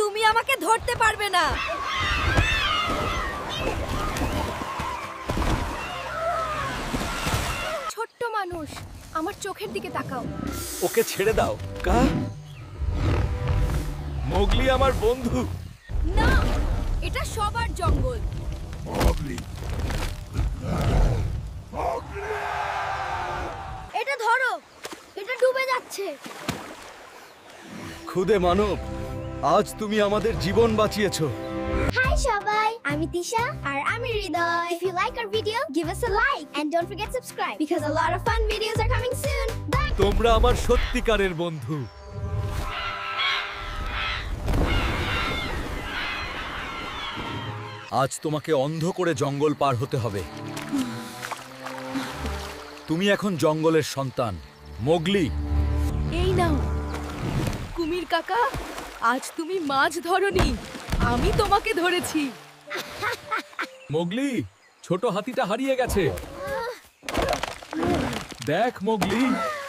তুমি আমাকে ধরতে পারবে না। ছোট্ট মানুষ, আমার চোখের দিকে তাকাও। ওকে ছেড়ে দাও। কা মোগলি আমার বন্ধু। না, এটা সবার জঙ্গল। এটা ধরো, এটা ডুবে যাচ্ছে। খুদে মানব, আজ তুমি আমাদের জীবন বাঁচিয়েছো। Hi সবাই, আমি তিশা আর আমি হৃদয়। If you like our video, give us a like and don't forget subscribe because a lot of fun videos are coming soon. Bye. তোমরা আমার সত্যিকারের বন্ধু। আজ তোমাকে অন্ধ করে জঙ্গল পার হতে হবে। তুমি এখন জঙ্গলের সন্তান, মোগলি। এই নাও কুমির কাকা, আজ তুমি মাছ ধরনি, আমি তোমাকে ধরেছি। মোগলি, ছোট হাতিটা হারিয়ে গেছে। দেখ মোগলি,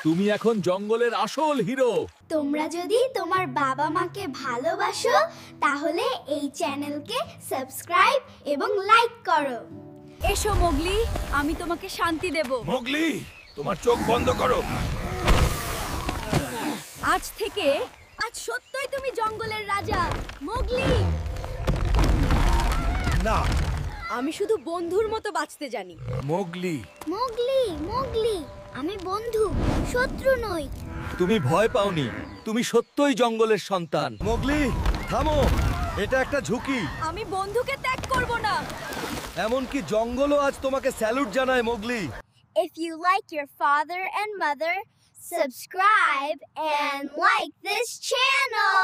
তুমি এখন জঙ্গলের আসল হিরো। তোমরা যদি তোমার বাবা মাকে ভালোবাসো তাহলে এই চ্যানেলকে সাবস্ক্রাইব এবং লাইক করো। এসো মোগলি, আমি তোমাকে শান্তি দেব। মোগলি, তোমার চোখ বন্ধ করো। আজ সত্যই তুমি জঙ্গলের রাজা, মোগলি। না, আমি শুধু বন্ধুর মতো বাঁচতে জানি। মোগলি, মোগলি, মোগলি, আমি বন্ধু, শত্রু নই। তুমি ভয় পাওনি, তুমি সত্যই জঙ্গলের সন্তান। মোগলি, থামো, এটা একটা ঝুঁকি। আমি বন্ধুকে ত্যাগ করব না। এমনকি জঙ্গলও আজ তোমাকে স্যালুট জানায় Mowgli. If you like your father and mother, subscribe and like this channel.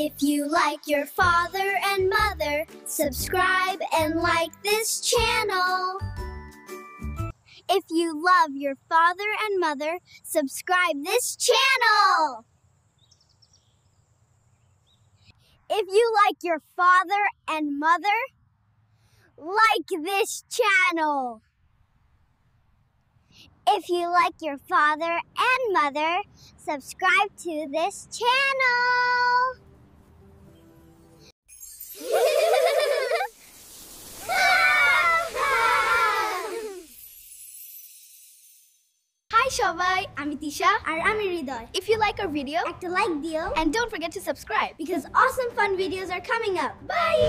If you like your father and mother, subscribe and like this channel. If you love your father and mother, subscribe this channel. If you like your father and mother, like this channel. If you like your father and mother, subscribe to this channel. Hi সবাই, আমি তিশা আর আমি হৃদয়। If you like our video, একটা like দিও and don't forget to subscribe because awesome fun videos are coming up. Bye.